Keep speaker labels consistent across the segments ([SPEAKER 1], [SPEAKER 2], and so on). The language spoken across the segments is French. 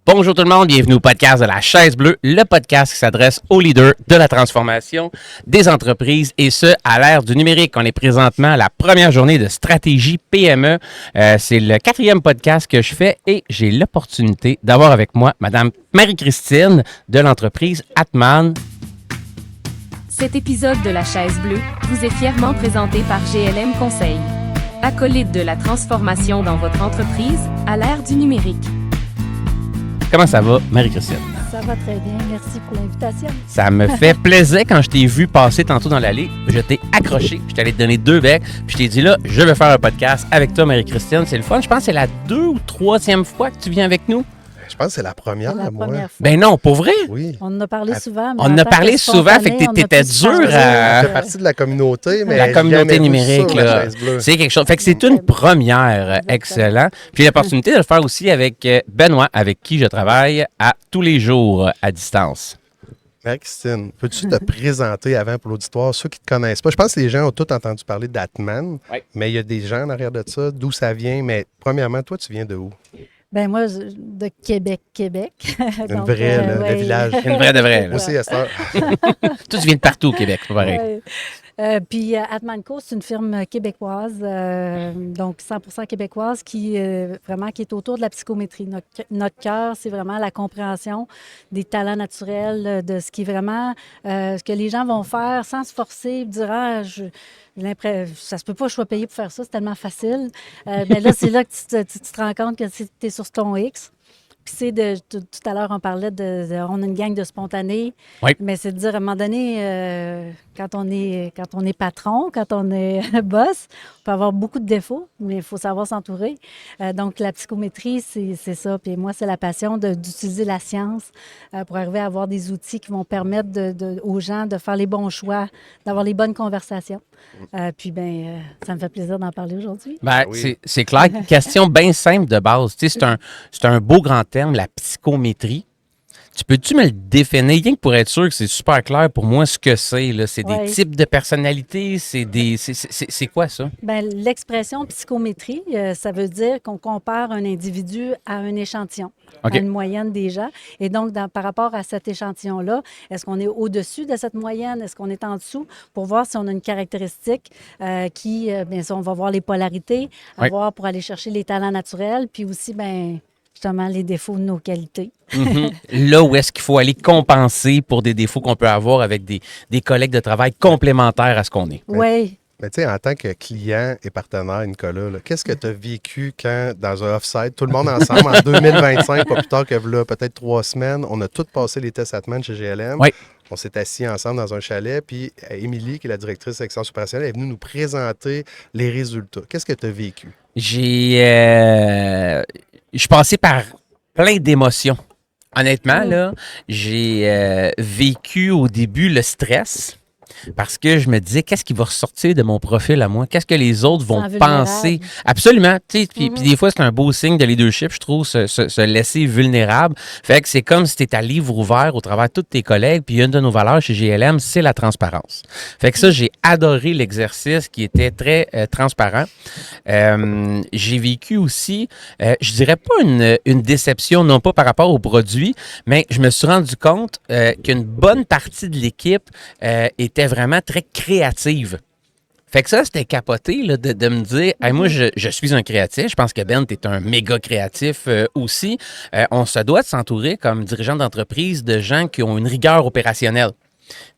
[SPEAKER 1] Bonjour tout le monde, bienvenue au podcast de la Chaise Bleue, le podcast qui s'adresse aux leaders de la transformation des entreprises et ce, à l'ère du numérique. On est présentement à la première journée de stratégie PME. C'est le 4e podcast que je fais et j'ai l'opportunité d'avoir avec moi Madame Marie-Christine de l'entreprise Atman.
[SPEAKER 2] Cet épisode de la Chaise Bleue vous est fièrement présenté par GLM Conseil. Acolyte de la transformation dans votre entreprise à l'ère du numérique.
[SPEAKER 1] Comment ça va, Marie-Christine?
[SPEAKER 3] Ça va très bien, merci pour l'invitation.
[SPEAKER 1] Ça me fait plaisir quand je t'ai vu passer tantôt dans l'allée. Je t'ai accroché, je t'allais te donner 2 becs, puis je t'ai dit là, je vais faire un podcast avec toi, Marie-Christine. C'est le fun. Je pense que c'est la 2 ou 3e fois que tu viens avec nous.
[SPEAKER 4] Je pense que c'est la première,
[SPEAKER 3] C'est la
[SPEAKER 4] moi.
[SPEAKER 3] première fois.
[SPEAKER 1] Ben non, pour vrai?
[SPEAKER 4] Oui.
[SPEAKER 3] On en a parlé souvent. Mais
[SPEAKER 1] On en a parlé souvent, fait que t'étais dur à...
[SPEAKER 4] Ça fait partie de la communauté, mais
[SPEAKER 1] La communauté
[SPEAKER 4] jamais vu
[SPEAKER 1] numérique,
[SPEAKER 4] ça, la
[SPEAKER 1] là.
[SPEAKER 4] Chaise Bleue.
[SPEAKER 1] C'est quelque chose. Fait que c'est une première. Excellent. Puis l'opportunité de le faire aussi avec Benoît, avec qui je travaille à tous les jours à distance.
[SPEAKER 4] Marie-Christine, peux-tu te présenter avant pour l'auditoire, ceux qui ne te connaissent pas? Je pense que les gens ont tous entendu parler d'Atman,
[SPEAKER 1] Oui.
[SPEAKER 4] mais il y a des gens en arrière de ça, d'où ça vient. Mais premièrement, toi, tu viens de où?
[SPEAKER 3] Ben moi, de Québec.
[SPEAKER 4] Une vraie, là, le village.
[SPEAKER 1] Une vraie de vraie.
[SPEAKER 4] Moi
[SPEAKER 1] Là.
[SPEAKER 4] aussi, à cette heure.
[SPEAKER 1] Toi, tu viens de partout au Québec, c'est pas pareil.
[SPEAKER 3] Ouais. Puis Atmanco, c'est une firme québécoise, donc 100% québécoise, qui vraiment qui est autour de la psychométrie. Notre cœur, c'est vraiment la compréhension des talents naturels, de ce qui est vraiment ce que les gens vont faire sans se forcer, dire ça se peut pas, je sois payé pour faire ça, c'est tellement facile. Mais là, c'est là que tu te rends compte que tu es sur ton X. Puis tout à l'heure, on parlait on a une gang de spontanés,
[SPEAKER 1] Oui.
[SPEAKER 3] mais c'est de dire à un moment donné, quand on est patron, quand on est boss, on peut avoir beaucoup de défauts, mais il faut savoir s'entourer. Donc, la psychométrie, c'est ça. Puis moi, c'est la passion d'utiliser la science pour arriver à avoir des outils qui vont permettre aux gens de faire les bons choix, d'avoir les bonnes conversations. Puis, ça me fait plaisir d'en parler aujourd'hui.
[SPEAKER 1] Ben,
[SPEAKER 4] Oui.
[SPEAKER 1] c'est clair. Question bien simple de base. Tu sais, c'est un beau grand terme, la psychométrie. Peux-tu me le définir, rien que pour être sûr que c'est super clair pour moi ce que c'est, là? C'est des
[SPEAKER 3] Ouais.
[SPEAKER 1] types de personnalités, c'est quoi ça?
[SPEAKER 3] Bien, l'expression psychométrie, ça veut dire qu'on compare un individu à un échantillon,
[SPEAKER 1] OK.
[SPEAKER 3] à une moyenne des gens. Et donc, par rapport à cet échantillon-là, est-ce qu'on est au-dessus de cette moyenne? Est-ce qu'on est en dessous? Pour voir si on a une caractéristique bien sûr, on va voir les polarités,
[SPEAKER 1] Oui.
[SPEAKER 3] voir pour aller chercher les talents naturels, puis aussi, justement, les défauts de nos qualités.
[SPEAKER 1] Mhm. Là où est-ce qu'il faut aller compenser pour des défauts qu'on peut avoir avec des collègues de travail complémentaires à ce qu'on est?
[SPEAKER 3] Oui.
[SPEAKER 4] Mais tu sais, en tant que client et partenaire, Nicolas, là, qu'est-ce que tu as vécu quand, dans un off-site, tout le monde ensemble, en 2025, pas plus tard que là, peut-être 3 semaines, on a tous passé les tests Atman chez GLM.
[SPEAKER 1] Oui.
[SPEAKER 4] On s'est assis ensemble dans un chalet, puis Émilie, qui est la directrice de section opérationnelle, est venue nous présenter les résultats. Qu'est-ce que tu as vécu?
[SPEAKER 1] Je suis passé par plein d'émotions. Honnêtement, là, j'ai vécu au début le stress parce que je me disais, qu'est-ce qui va ressortir de mon profil à moi? Qu'est-ce que les autres vont
[SPEAKER 3] Sans
[SPEAKER 1] penser?
[SPEAKER 3] vulnérable.
[SPEAKER 1] Absolument. Puis des fois, c'est un beau signe de leadership, je trouve, se laisser vulnérable. Fait que c'est comme si tu étais à livre ouvert au travers de tous tes collègues. Puis une de nos valeurs chez GLM, c'est la transparence. Fait que ça, j'ai adoré l'exercice qui était très transparent. J'ai vécu aussi, je dirais pas une déception, non pas par rapport au produit, mais je me suis rendu compte qu'une bonne partie de l'équipe était vraiment très créative. Fait que ça, c'était capoté là, de me dire, hey, moi, je suis un créatif. Je pense que Ben, tu es un méga créatif aussi. On se doit de s'entourer comme dirigeant d'entreprise de gens qui ont une rigueur opérationnelle.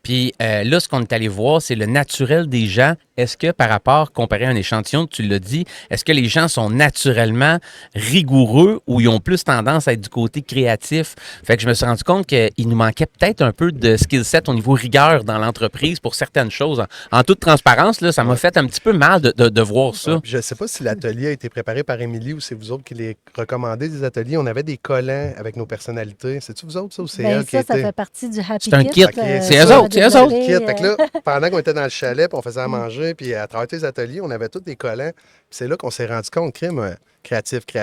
[SPEAKER 1] Puis là, ce qu'on est allé voir, c'est le naturel des gens. Est-ce que par rapport, comparé à un échantillon, tu l'as dit, est-ce que les gens sont naturellement rigoureux ou ils ont plus tendance à être du côté créatif? Fait que je me suis rendu compte qu'il nous manquait peut-être un peu de skill set au niveau rigueur dans l'entreprise pour certaines choses. En toute transparence, là, ça m'a fait un petit peu mal de voir ça.
[SPEAKER 4] Puis je ne sais pas si l'atelier a été préparé par Émilie ou c'est vous autres qui les recommandez, des ateliers. On avait des collants avec nos personnalités. C'est-tu vous autres, ça, ou c'est elle qui
[SPEAKER 3] ça
[SPEAKER 4] était...
[SPEAKER 3] fait partie du Happy
[SPEAKER 1] C'est un kit.
[SPEAKER 4] C'est
[SPEAKER 1] eux autres, c'est eux autres.
[SPEAKER 4] Kit. Fait que là, pendant qu'on était dans le chalet, puis on faisait à manger, puis à travers les ateliers, on avait tous des collants. Puis c'est là qu'on s'est rendu compte, crime, créatif.
[SPEAKER 3] Oui.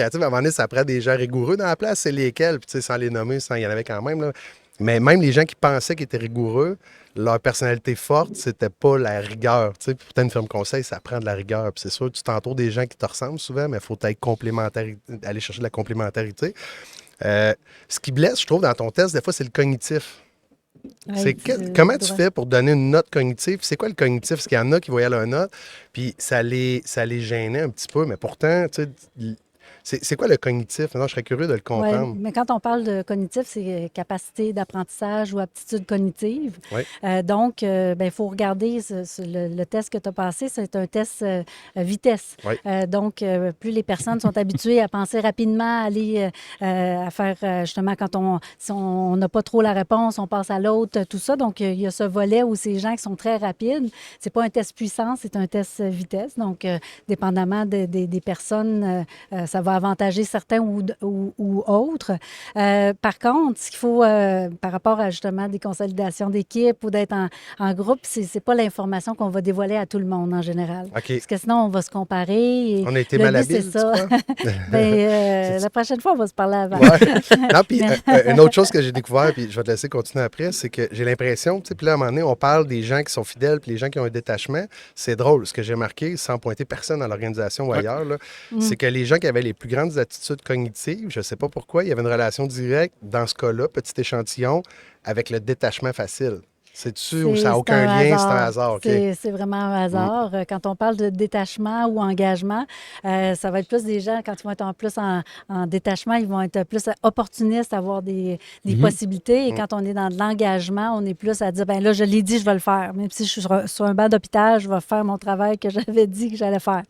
[SPEAKER 4] À un moment donné, ça prend des gens rigoureux dans la place. C'est lesquels? Puis tu sais, sans les nommer, il y en avait quand même. Là. Mais même les gens qui pensaient qu'ils étaient rigoureux, leur personnalité forte, c'était pas la rigueur. Tu sais, pourtant, une firme conseil, ça prend de la rigueur. Puis c'est sûr, tu t'entoures des gens qui te ressemblent souvent, mais il faut être aller chercher de la complémentarité. Ce qui blesse, je trouve, dans ton test, des fois, c'est le cognitif.
[SPEAKER 3] Ouais,
[SPEAKER 4] Comment tu fais pour donner une note cognitive? C'est quoi le cognitif? Parce qu'il y en a qui voyaient la note, puis ça les gênait un petit peu, mais pourtant, tu sais, c'est quoi le cognitif? Non, je serais curieux de le
[SPEAKER 3] Oui,
[SPEAKER 4] comprendre.
[SPEAKER 3] mais quand on parle de cognitif, c'est capacité d'apprentissage ou aptitude cognitive.
[SPEAKER 4] Oui.
[SPEAKER 3] Donc, il faut regarder le test que tu as passé, c'est un test vitesse.
[SPEAKER 4] Oui.
[SPEAKER 3] Donc, plus les personnes sont habituées à penser rapidement, à aller à faire justement si on n'a pas trop la réponse, on passe à l'autre, tout ça. Donc, il y a ce volet où ces gens qui sont très rapides, c'est pas un test puissance, c'est un test vitesse. Donc, dépendamment des personnes, ça va avantager certains ou autres. Par contre, ce qu'il faut, par rapport à justement des consolidations d'équipe ou d'être en groupe, c'est pas l'information qu'on va dévoiler à tout le monde en général.
[SPEAKER 4] OK.
[SPEAKER 3] Parce que sinon, on va se comparer. Et
[SPEAKER 4] On a été
[SPEAKER 3] le but,
[SPEAKER 4] malhabiles,
[SPEAKER 3] c'est ça. La prochaine fois, on va se parler avant.
[SPEAKER 4] Ouais. Non, puis une autre chose que j'ai découvert, puis je vais te laisser continuer après, c'est que j'ai l'impression, tu sais, puis là, à un moment donné, on parle des gens qui sont fidèles, puis les gens qui ont un détachement. C'est drôle. Ce que j'ai remarqué, sans pointer personne dans l'organisation ou ailleurs, là, c'est que les gens qui avaient les plus grandes attitudes cognitives, je ne sais pas pourquoi, il y avait une relation directe, dans ce cas-là, petit échantillon, avec le détachement facile. C'est-tu ou ça n'a aucun lien, c'est un hasard? OK.
[SPEAKER 3] C'est vraiment un hasard. Quand on parle de détachement ou engagement, ça va être plus des gens, quand ils vont être plus en détachement, ils vont être plus opportunistes, avoir des possibilités. Et quand on est dans de l'engagement, on est plus à dire, ben là, je l'ai dit, je vais le faire. Même si je suis sur un banc d'hôpital, je vais faire mon travail que j'avais dit que j'allais faire.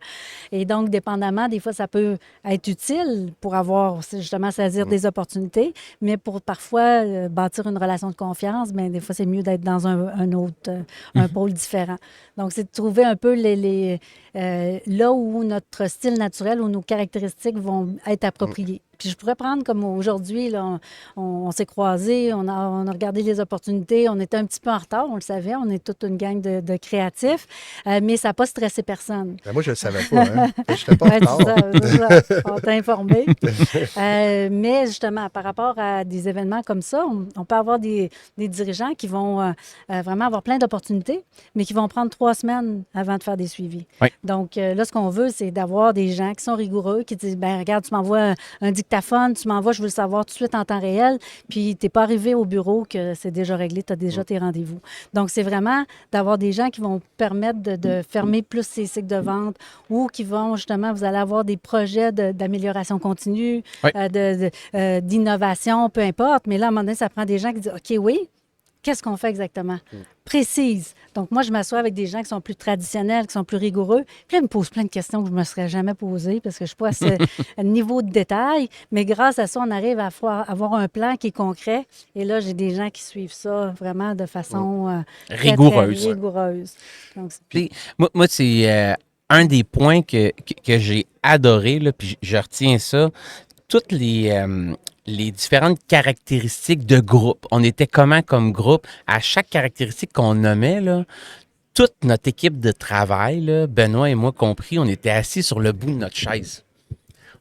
[SPEAKER 3] Et donc, dépendamment, des fois, ça peut être utile pour avoir justement saisir des opportunités, mais pour parfois bâtir une relation de confiance, bien, des fois, c'est mieux d'être dans un autre, un pôle différent. Donc, c'est de trouver un peu là où notre style naturel, où nos caractéristiques vont être appropriées. Puis je pourrais prendre comme aujourd'hui, là, on s'est croisés, on a regardé les opportunités, on était un petit peu en retard, on le savait, on est toute une gang de créatifs, mais ça n'a pas stressé personne.
[SPEAKER 4] Ben moi, je ne le savais pas. Hein? Je n'étais pas en retard.
[SPEAKER 3] C'est ça. On t'a informé. Mais justement, par rapport à des événements comme ça, on peut avoir des dirigeants qui vont vraiment avoir plein d'opportunités, mais qui vont prendre 3 semaines avant de faire des suivis.
[SPEAKER 1] Oui.
[SPEAKER 3] Donc là, ce qu'on veut, c'est d'avoir des gens qui sont rigoureux, qui disent, ben regarde, tu m'envoies un dictaphone, tu m'envoies, je veux le savoir tout de suite en temps réel, puis tu n'es pas arrivé au bureau que c'est déjà réglé, tu as déjà tes rendez-vous. Donc, c'est vraiment d'avoir des gens qui vont permettre de fermer plus ces cycles de vente ou qui vont, justement, vous allez avoir des projets d'amélioration continue,
[SPEAKER 1] Oui.
[SPEAKER 3] d'innovation, peu importe. Mais là, à un moment donné, ça prend des gens qui disent, OK, oui, qu'est-ce qu'on fait exactement? Précise. Donc, moi, je m'assois avec des gens qui sont plus traditionnels, qui sont plus rigoureux. Puis là, ils me posent plein de questions que je ne me serais jamais posées parce que je ne suis pas à ce niveau de détail. Mais grâce à ça, on arrive à avoir un plan qui est concret. Et là, j'ai des gens qui suivent ça vraiment de façon
[SPEAKER 1] Rigoureuse.
[SPEAKER 3] très rigoureuse. Donc,
[SPEAKER 1] Puis, moi c'est un des points que j'ai adoré, là, puis je retiens ça. Toutes les différentes caractéristiques de groupe. On était comment comme groupe? À chaque caractéristique qu'on nommait, là, toute notre équipe de travail, là, Benoît et moi compris, on était assis sur le bout de notre chaise.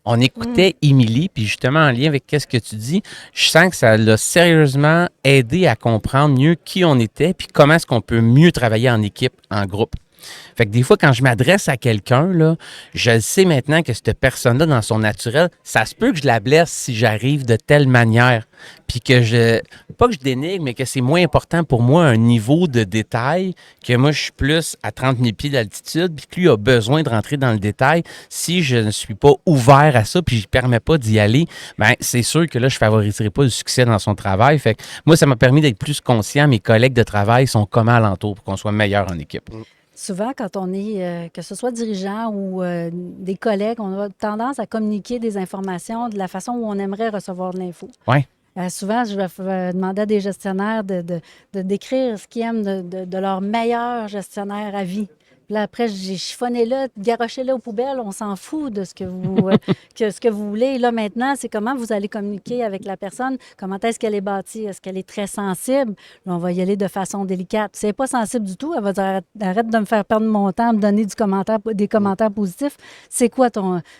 [SPEAKER 1] On écoutait Émilie, puis justement, en lien avec ce que tu dis, je sens que ça l'a sérieusement aidé à comprendre mieux qui on était, puis comment est-ce qu'on peut mieux travailler en équipe, en groupe. Fait que des fois, quand je m'adresse à quelqu'un, là, je sais maintenant que cette personne-là, dans son naturel, ça se peut que je la blesse si j'arrive de telle manière. Puis que pas que je dénigre, mais que c'est moins important pour moi un niveau de détail, que moi, je suis plus à 30 000 pieds d'altitude, puis que lui a besoin de rentrer dans le détail. Si je ne suis pas ouvert à ça, puis je ne permets pas d'y aller, bien, c'est sûr que là, je ne favoriserai pas le succès dans son travail. Fait que moi, ça m'a permis d'être plus conscient. Mes collègues de travail sont comment alentour pour qu'on soit meilleur en équipe.
[SPEAKER 3] Souvent, quand on est, que ce soit dirigeant ou des collègues, on a tendance à communiquer des informations de la façon où on aimerait recevoir de l'info.
[SPEAKER 1] Oui.
[SPEAKER 3] Souvent, je vais demander à des gestionnaires de décrire ce qu'ils aiment de leur meilleur gestionnaire à vie. Puis là, après, j'ai chiffonné là, garoché là aux poubelles, on s'en fout de ce que vous voulez. Et là, maintenant, c'est comment vous allez communiquer avec la personne, comment est-ce qu'elle est bâtie, est-ce qu'elle est très sensible? Là, on va y aller de façon délicate. Si elle n'est pas sensible du tout, elle va dire arrête de me faire perdre mon temps, me donner des commentaires positifs. C'est quoi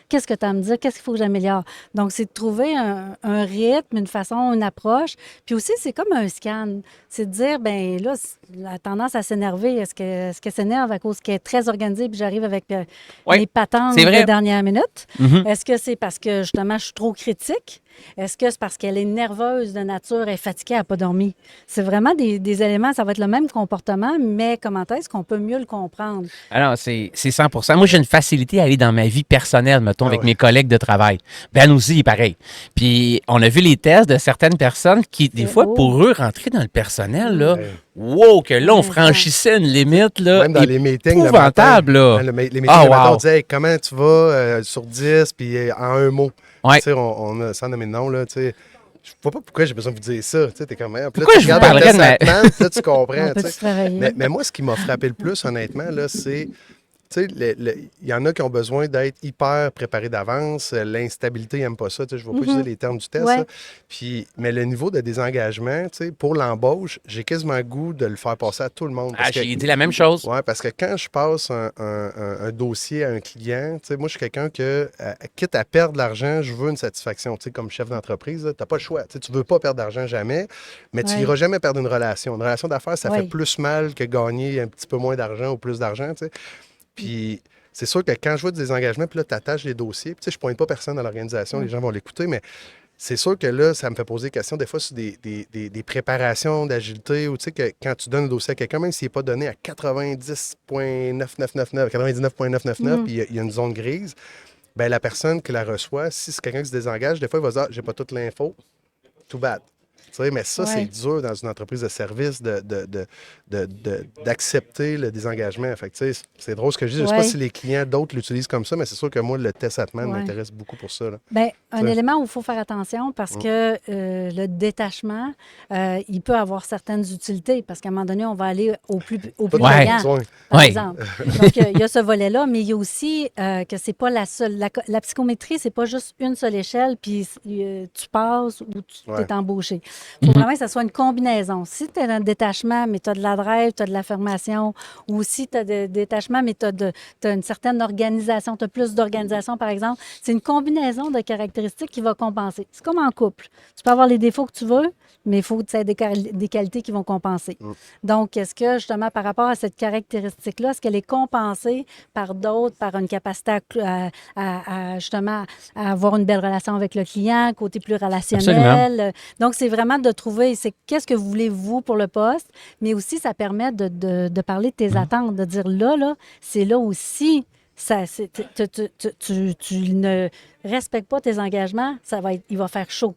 [SPEAKER 3] qu'est-ce que tu as à me dire? Qu'est-ce qu'il faut que j'améliore? Donc, c'est de trouver un rythme, une façon, une approche. Puis aussi, c'est comme un scan. C'est de dire, ben là, elle a tendance à s'énerver. Est-ce qu'elle s'énerve à cause qu'elle est très organisée puis j'arrive avec mes patentes de dernière minute? Est-ce que c'est parce que, justement, je suis trop critique? Est-ce que c'est parce qu'elle est nerveuse de nature, elle est fatiguée, elle n'a pas dormi? C'est vraiment des éléments, ça va être le même comportement, mais comment est-ce qu'on peut mieux le comprendre?
[SPEAKER 1] Alors, c'est 100%. Moi, j'ai une facilité à aller dans ma vie personnelle, mettons, avec
[SPEAKER 4] ouais.
[SPEAKER 1] mes collègues de travail. Ben aussi, il est pareil. Puis, on a vu les tests de certaines personnes qui, des fois,
[SPEAKER 3] beau.
[SPEAKER 1] pour eux, rentrer dans le personnel, là,
[SPEAKER 4] Ouais.
[SPEAKER 1] wow, que là, on
[SPEAKER 3] Ouais,
[SPEAKER 1] franchissait une limite, là,
[SPEAKER 4] Même dans les meetings,
[SPEAKER 1] épouvantable, là.
[SPEAKER 4] les meetings,
[SPEAKER 1] Ah,
[SPEAKER 4] le matin,
[SPEAKER 1] wow.
[SPEAKER 4] on disait hey, comment tu vas sur 10, puis en un mot.
[SPEAKER 1] Ouais.
[SPEAKER 4] Tu sais, on a sans nommer de nom, là, tu sais. Je vois pas pourquoi j'ai besoin de vous dire ça. Tu sais, t'es comme, hey, puis là,
[SPEAKER 1] Pourquoi
[SPEAKER 4] tu
[SPEAKER 1] je vous
[SPEAKER 4] regardes le
[SPEAKER 1] parlerais de ma-
[SPEAKER 4] test Atman, puis là, tu comprends.
[SPEAKER 3] On
[SPEAKER 4] tu
[SPEAKER 3] peut-tu
[SPEAKER 4] sais.
[SPEAKER 3] travailler?
[SPEAKER 4] Mais moi, ce qui m'a frappé le plus, honnêtement, là, c'est. Tu sais, il y en a qui ont besoin d'être hyper préparés d'avance. L'instabilité, ils n'aiment pas ça. Tu sais, je ne vais pas utiliser les termes du test.
[SPEAKER 3] Ouais.
[SPEAKER 4] Là. Puis, mais le niveau de désengagement, tu sais, pour l'embauche, j'ai quasiment le goût de le faire passer à tout le monde.
[SPEAKER 1] Ah, j'ai dit la même chose.
[SPEAKER 4] Oui, parce que quand je passe un dossier à un client, tu sais, moi, je suis quelqu'un que, quitte à perdre de l'argent, je veux une satisfaction. Tu sais, comme chef d'entreprise, tu n'as pas le choix. Tu ne veux pas perdre d'argent jamais, mais tu
[SPEAKER 3] Ouais.
[SPEAKER 4] n'iras jamais perdre une relation. Une relation d'affaires, ça
[SPEAKER 3] Ouais.
[SPEAKER 4] fait plus mal que gagner un petit peu moins d'argent ou plus d'argent, tu sais. Puis c'est sûr que quand je vois des engagements, puis là, tu attaches les dossiers, puis tu sais, je ne pointe pas personne dans l'organisation, les gens vont l'écouter, mais c'est sûr que là, ça me fait poser des questions, des fois, sur des préparations d'agilité, ou tu sais, que quand tu donnes un dossier à quelqu'un, même s'il n'est pas donné à 99,999, 99,999, puis il y a une zone grise, bien, la personne qui la reçoit, si c'est quelqu'un qui se désengage, des fois, il va se dire « j'ai pas toute l'info », too bad. Tu sais, mais ça, c'est dur dans une entreprise de service d'accepter le désengagement. Fait que, tu sais, c'est drôle ce que je dis. Je ne sais pas si les clients d'autres l'utilisent comme ça, mais c'est sûr que moi, le test Atman m'intéresse beaucoup pour ça. Là.
[SPEAKER 3] Bien, un
[SPEAKER 4] Ça.
[SPEAKER 3] élément où il faut faire attention parce que le détachement, il peut avoir certaines utilités parce qu'à un moment donné, on va aller au plus
[SPEAKER 1] Ouais.
[SPEAKER 3] payant,
[SPEAKER 4] Ouais.
[SPEAKER 3] par
[SPEAKER 1] Ouais.
[SPEAKER 3] exemple. Donc, il y a ce volet-là, mais il y a aussi que c'est pas la seule. La psychométrie, c'est pas juste une seule échelle, puis tu passes ou tu t'es embauché. Il faut vraiment que ça soit une combinaison. Si tu as un détachement, mais tu as de la drive, tu as de l'affirmation, ou si tu as de détachement, mais tu as une certaine organisation, tu as plus d'organisation, par exemple, c'est une combinaison de caractéristiques qui va compenser. C'est comme en couple. Tu peux avoir les défauts que tu veux, mais il faut que tu aies des qualités qui vont compenser. Donc, est-ce que, justement, par rapport à cette caractéristique-là, est-ce qu'elle est compensée par d'autres, par une capacité justement, à avoir une belle relation avec le client, côté plus relationnel? Donc, c'est vraiment de trouver, c'est qu'est-ce que vous voulez, vous, pour le poste, mais aussi, ça permet de parler de tes attentes, de dire là, c'est là aussi... Tu ne respectes pas tes engagements, il va faire chaud.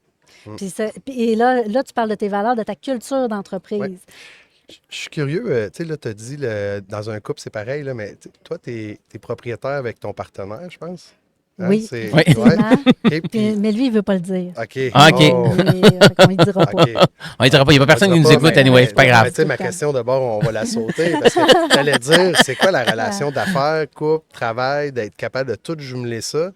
[SPEAKER 3] Et là, tu parles de tes valeurs, de ta culture d'entreprise.
[SPEAKER 4] Ouais. Je suis curieux, tu sais, là, tu as dit, dans un couple, c'est pareil, là, mais toi, tu es propriétaire avec ton partenaire, je pense? Hein?
[SPEAKER 3] Oui,
[SPEAKER 4] effectivement. Okay,
[SPEAKER 3] mais lui, il ne veut pas le dire.
[SPEAKER 4] OK.
[SPEAKER 1] Ah, OK.
[SPEAKER 4] Oh,
[SPEAKER 3] On ne lui dira pas.
[SPEAKER 4] OK.
[SPEAKER 1] On ne dira pas, il n'y a pas personne qui nous écoute,
[SPEAKER 4] mais-
[SPEAKER 1] anyway, c'est pas
[SPEAKER 4] mais,
[SPEAKER 1] grave.
[SPEAKER 4] tu sais, ma question d'abord, on va la sauter parce que tu allais dire, c'est quoi la relation d'affaires, couple, travail, d'être capable de tout jumeler ça?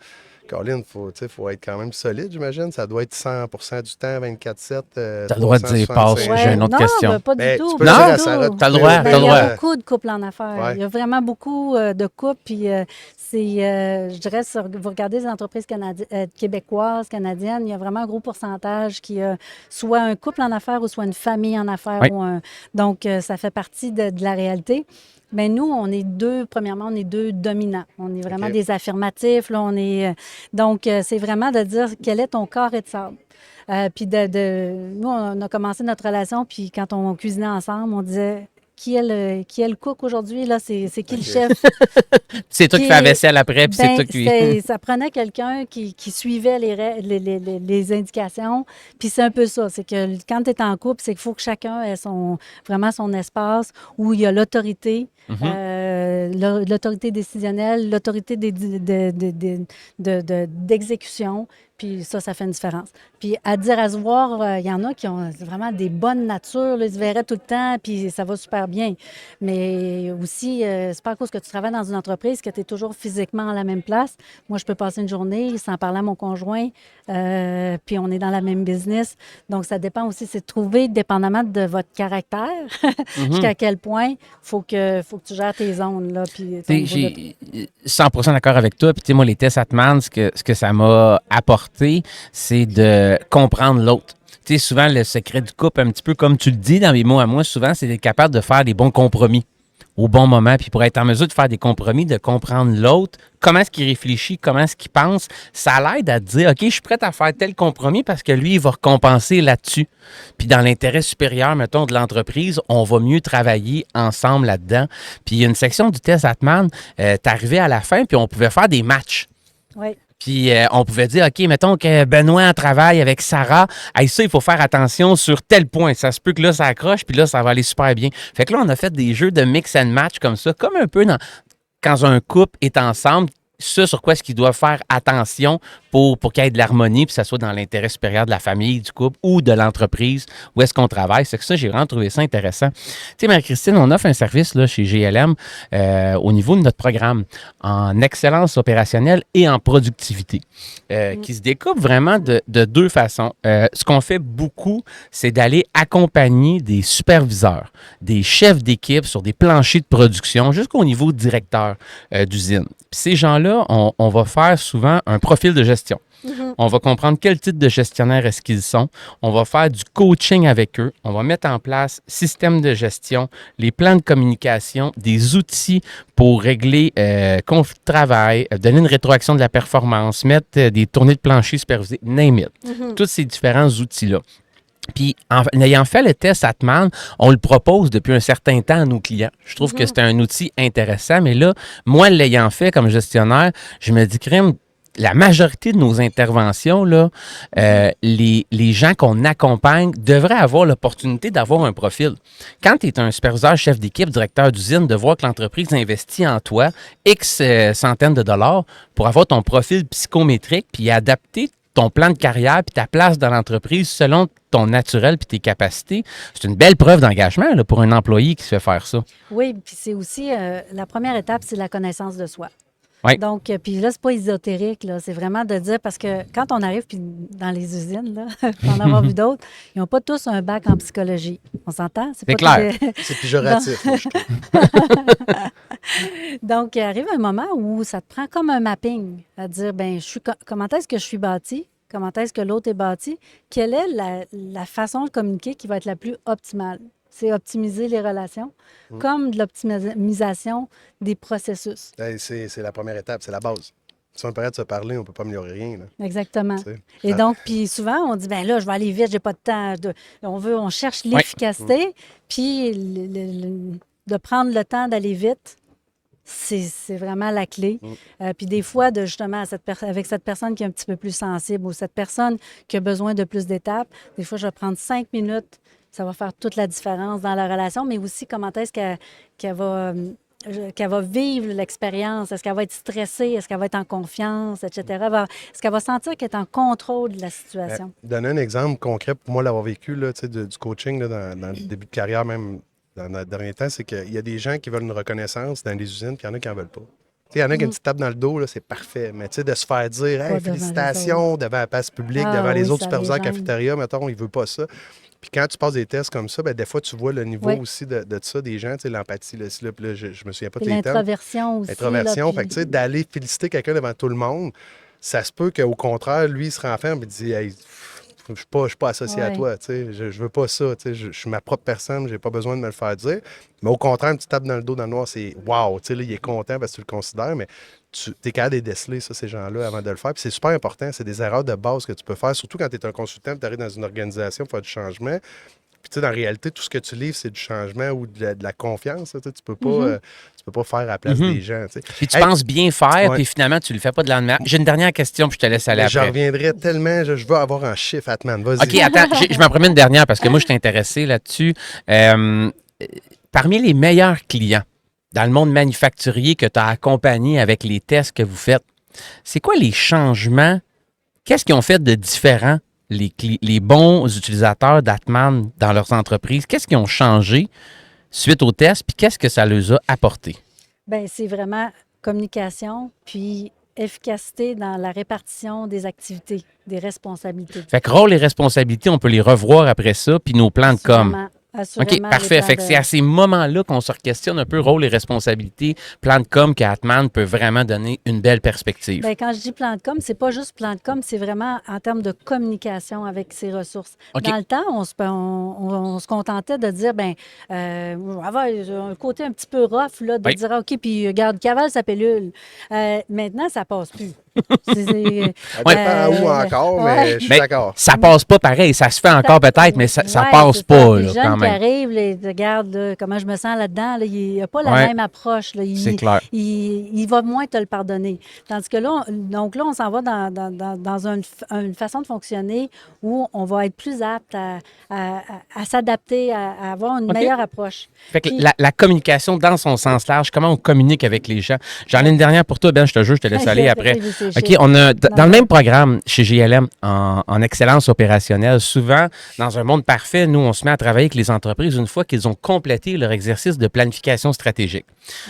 [SPEAKER 4] Colin, il faut être quand même solide, j'imagine. Ça doit être 100% du temps, 24/7.
[SPEAKER 1] T'as le droit de dire passe. J'ai une autre
[SPEAKER 3] non,
[SPEAKER 1] question.
[SPEAKER 3] ben, pas du
[SPEAKER 4] Ben,
[SPEAKER 3] tout.
[SPEAKER 4] tu peux
[SPEAKER 3] pas
[SPEAKER 1] le
[SPEAKER 3] du
[SPEAKER 1] dire à
[SPEAKER 3] tout.
[SPEAKER 4] Sarah,
[SPEAKER 1] T'as le droit,
[SPEAKER 3] Ben,
[SPEAKER 1] t'as le
[SPEAKER 3] il y
[SPEAKER 1] droit.
[SPEAKER 3] a beaucoup de couples en affaires.
[SPEAKER 4] Ouais.
[SPEAKER 3] Il y a vraiment beaucoup de couples. Puis je dirais, vous regardez les entreprises québécoises, canadiennes, il y a vraiment un gros pourcentage qui a soit un couple en affaires ou soit une famille en affaires.
[SPEAKER 1] Oui.
[SPEAKER 3] Donc, ça fait partie de la réalité. Mais nous, on est premièrement, on est deux dominants. On est vraiment des affirmatifs. Là, donc, c'est vraiment de dire quel est ton carré de sable. Puis nous, on a commencé notre relation, puis quand on cuisinait ensemble, on disait qui est le cook aujourd'hui? Là, c'est qui le chef?
[SPEAKER 1] C'est toi qui fais la vaisselle après, puis c'est toi qui...
[SPEAKER 3] Ça prenait quelqu'un qui suivait les indications. Puis c'est un peu ça. C'est que quand tu es en couple, c'est qu'il faut que chacun ait vraiment son espace où il y a l'autorité, l'autorité décisionnelle, l'autorité d'exécution. Puis ça fait une différence. Puis à dire à se voir, il y en a qui ont vraiment des bonnes natures, là, ils se verraient tout le temps, puis ça va super bien. Mais aussi, c'est pas à cause que tu travailles dans une entreprise que tu es toujours physiquement à la même place. Moi, je peux passer une journée sans parler à mon conjoint, puis on est dans la même business. Donc, ça dépend aussi, c'est de trouver, dépendamment de votre caractère, jusqu'à quel point faut que tu gères tes zones, là. Puis
[SPEAKER 1] J'ai 100% d'accord avec toi. Puis, tu sais, moi, les tests Atman, ce que ça m'a apporté, c'est de comprendre l'autre. Tu sais, souvent, le secret du couple, un petit peu comme tu le dis dans mes mots à moi, souvent, c'est d'être capable de faire des bons compromis. au bon moment, puis pour être en mesure de faire des compromis, de comprendre l'autre, comment est-ce qu'il réfléchit, comment est-ce qu'il pense, ça l'aide à te dire, OK, je suis prêt à faire tel compromis parce que lui, il va recompenser là-dessus. Puis dans l'intérêt supérieur, mettons, de l'entreprise, on va mieux travailler ensemble là-dedans. Puis il y a une section du test Atman, t'arrivais à la fin, puis on pouvait faire des matchs.
[SPEAKER 3] Oui.
[SPEAKER 1] Puis on pouvait dire, OK, mettons que Benoît travaille avec Sarah. Hey, ça, il faut faire attention sur tel point. Ça se peut que là, ça accroche, puis là, ça va aller super bien. Fait que là, on a fait des jeux de mix and match comme ça, comme un peu quand un couple est ensemble, ce sur quoi est-ce qu'ils doivent faire attention pour qu'il y ait de l'harmonie, puis que ça soit dans l'intérêt supérieur de la famille, du couple ou de l'entreprise où est-ce qu'on travaille. C'est que ça, j'ai vraiment trouvé ça intéressant. Tu sais, Marie-Christine, on offre un service là, chez GLM au niveau de notre programme en excellence opérationnelle et en productivité qui se découpe vraiment de deux façons. Ce qu'on fait beaucoup, c'est d'aller accompagner des superviseurs, des chefs d'équipe sur des planchers de production jusqu'au niveau directeur d'usine. Puis ces gens-là, on va faire souvent un profil de gestion. On va comprendre quel type de gestionnaire est-ce qu'ils sont. On va faire du coaching avec eux. On va mettre en place système de gestion, les plans de communication, des outils pour régler conflits de travail, donner une rétroaction de la performance, mettre des tournées de plancher supervisées, name it. Tous ces différents outils-là. Puis, en ayant fait le test Atman, on le propose depuis un certain temps à nos clients. Je trouve que c'est un outil intéressant, mais là, moi, l'ayant fait comme gestionnaire, je me dis, crème, la majorité de nos interventions, là, les gens qu'on accompagne devraient avoir l'opportunité d'avoir un profil. Quand tu es un superviseur, chef d'équipe, directeur d'usine, de voir que l'entreprise investit en toi X centaines de dollars pour avoir ton profil psychométrique puis adapter ton plan de carrière puis ta place dans l'entreprise selon ton naturel puis tes capacités, c'est une belle preuve d'engagement là, pour un employé qui se fait faire ça.
[SPEAKER 3] Oui, puis c'est aussi, la première étape, c'est la connaissance de soi.
[SPEAKER 1] Oui.
[SPEAKER 3] Donc, puis là, c'est pas ésotérique, là. C'est vraiment de dire, parce que quand on arrive puis dans les usines, là, pour en avoir vu d'autres, ils n'ont pas tous un bac en psychologie. On s'entend?
[SPEAKER 1] C'est clair.
[SPEAKER 4] C'est péjoratif, moi, je trouve.
[SPEAKER 3] Donc, il arrive un moment où ça te prend comme un mapping, à dire, ben, comment est-ce que je suis bâti? Comment est-ce que l'autre est bâti? Quelle est la façon de communiquer qui va être la plus optimale? C'est optimiser les relations, comme de l'optimisation des processus.
[SPEAKER 4] Hey, c'est la première étape, c'est la base. Si on est prêt de se parler, on ne peut pas améliorer rien. Là.
[SPEAKER 3] Exactement.
[SPEAKER 4] T'sais.
[SPEAKER 3] Et donc, puis souvent, on dit, ben là, je vais aller vite, j'ai pas de temps. On cherche l'efficacité, puis de prendre le temps d'aller vite, c'est vraiment la clé. Puis des fois, justement, avec cette personne qui est un petit peu plus sensible ou cette personne qui a besoin de plus d'étapes, des fois, je vais prendre 5 minutes. Ça va faire toute la différence dans la relation, mais aussi comment est-ce qu'elle va vivre l'expérience. Est-ce qu'elle va être stressée? Est-ce qu'elle va être en confiance, etc.? Est-ce qu'elle va sentir qu'elle est en contrôle de la situation?
[SPEAKER 4] Donner un exemple concret pour moi l'avoir vécu là, du coaching là, dans le début de carrière, même dans le dernier temps, c'est qu'il y a des gens qui veulent une reconnaissance dans les usines, puis il y en a qui n'en veulent pas. Il y en a qui ont une petite tape dans le dos, là, c'est parfait. Mais de se faire dire hey, félicitations devant la place publique, devant les autres superviseurs cafétéria, mettons, il ne veut pas ça. Puis quand tu passes des tests comme ça, ben, des fois, tu vois le niveau aussi de ça des gens, l'empathie, là, je me souviens pas de les termes.
[SPEAKER 3] L'introversion aussi.
[SPEAKER 4] L'introversion, fait que d'aller féliciter quelqu'un devant tout le monde, ça se peut qu'au contraire, lui, il se renferme et dit hey, je ne suis pas associé à toi, je veux pas ça, je suis ma propre personne, j'ai pas besoin de me le faire dire. Mais au contraire, une petite tape dans le dos dans le noir, c'est wow, là, il est content parce que tu le considères, mais tu es capable de déceler ça, ces gens-là avant de le faire. Puis c'est super important, c'est des erreurs de base que tu peux faire, surtout quand tu es un consultant, tu arrives dans une organisation pour faire du changement. Puis dans la réalité, tout ce que tu livres, c'est du changement ou de la confiance. Tu peux pas faire à la place des gens. T'sais.
[SPEAKER 1] Puis tu penses bien faire, puis finalement, tu le fais pas de la manière. J'ai une dernière question, puis je te laisse aller après.
[SPEAKER 4] J'en reviendrai tellement, je veux avoir un chiffre, Atman. Vas-y.
[SPEAKER 1] OK, attends, je m'en promets une dernière parce que moi, je suis intéressé là-dessus. Parmi les meilleurs clients dans le monde manufacturier que tu as accompagné avec les tests que vous faites, c'est quoi les changements? Qu'est-ce qu'ils ont fait de différent, les bons utilisateurs d'Atman dans leurs entreprises? Qu'est-ce qu'ils ont changé suite aux tests, puis qu'est-ce que ça leur a apporté?
[SPEAKER 3] Bien, c'est vraiment communication, puis efficacité dans la répartition des activités, des responsabilités.
[SPEAKER 1] Fait que rôle et responsabilités, on peut les revoir après ça, puis nos plans de com.
[SPEAKER 3] assurément.
[SPEAKER 1] OK, parfait. Fait que c'est à ces moments-là qu'on se questionne un peu rôle et responsabilité. Plan de com qu'Atman peut vraiment donner une belle perspective.
[SPEAKER 3] Bien, quand je dis plan de com, c'est pas juste plan de com, c'est vraiment en termes de communication avec ses ressources.
[SPEAKER 1] OK.
[SPEAKER 3] Dans le temps, on se contentait de dire, bien, avoir un côté un petit peu rough, là, de
[SPEAKER 1] Oui.
[SPEAKER 3] dire, OK, puis regarde, cavale sa pilule. Maintenant, ça passe plus.
[SPEAKER 4] Ça dépend où encore, mais je suis
[SPEAKER 1] Mais
[SPEAKER 4] d'accord.
[SPEAKER 1] ça passe pas pareil. Ça se fait encore peut-être, mais ça
[SPEAKER 3] Ouais,
[SPEAKER 1] passe
[SPEAKER 3] c'est
[SPEAKER 1] pas
[SPEAKER 3] ça. Les
[SPEAKER 1] là,
[SPEAKER 3] jeunes
[SPEAKER 1] quand
[SPEAKER 3] qui
[SPEAKER 1] même.
[SPEAKER 3] arrivent, regarde là, comment je me sens là-dedans. Là, il n'y a pas la
[SPEAKER 1] Ouais.
[SPEAKER 3] même approche. Là.
[SPEAKER 1] C'est clair.
[SPEAKER 3] Il va moins te le pardonner. Tandis que là, on s'en va dans une façon de fonctionner où on va être plus apte à s'adapter, à avoir une
[SPEAKER 1] OK.
[SPEAKER 3] meilleure approche.
[SPEAKER 1] Fait que
[SPEAKER 3] Puis-
[SPEAKER 1] la communication dans son sens large, comment on communique avec les gens. J'en ai une dernière pour toi, Ben, je te jure, je te laisse aller après. OK, on a dans le même programme chez GLM en excellence opérationnelle, souvent dans un monde parfait, nous on se met à travailler avec les entreprises une fois qu'ils ont complété leur exercice de planification stratégique.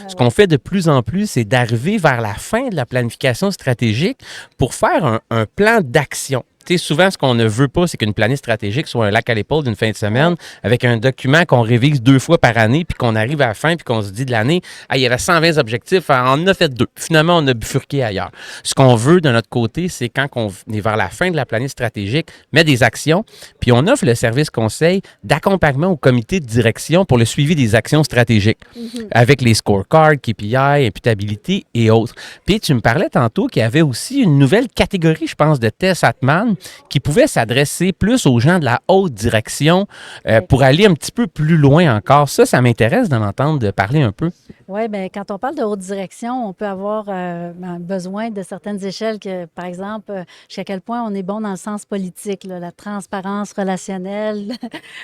[SPEAKER 1] Ce qu'on fait de plus en plus, c'est d'arriver vers la fin de la planification stratégique pour faire un plan d'action. Tu sais, souvent, ce qu'on ne veut pas, c'est qu'une planète stratégique soit un lac à l'épaule d'une fin de semaine avec un document qu'on révise 2 fois par année, puis qu'on arrive à la fin, puis qu'on se dit de l'année, il y avait 120 objectifs, on en a fait 2. Finalement, on a bifurqué ailleurs. Ce qu'on veut de notre côté, c'est quand on est vers la fin de la planète stratégique, met des actions, puis on offre le service conseil d'accompagnement au comité de direction pour le suivi des actions stratégiques, avec les scorecards, KPI, imputabilité et autres. Puis tu me parlais tantôt qu'il y avait aussi une nouvelle catégorie, je pense, de tests Atman qui pouvait s'adresser plus aux gens de la haute direction pour aller un petit peu plus loin encore. Ça m'intéresse d'en entendre parler un peu.
[SPEAKER 3] Oui, bien, quand on parle de haute direction, on peut avoir besoin de certaines échelles que, par exemple, jusqu'à quel point on est bon dans le sens politique, là, la transparence relationnelle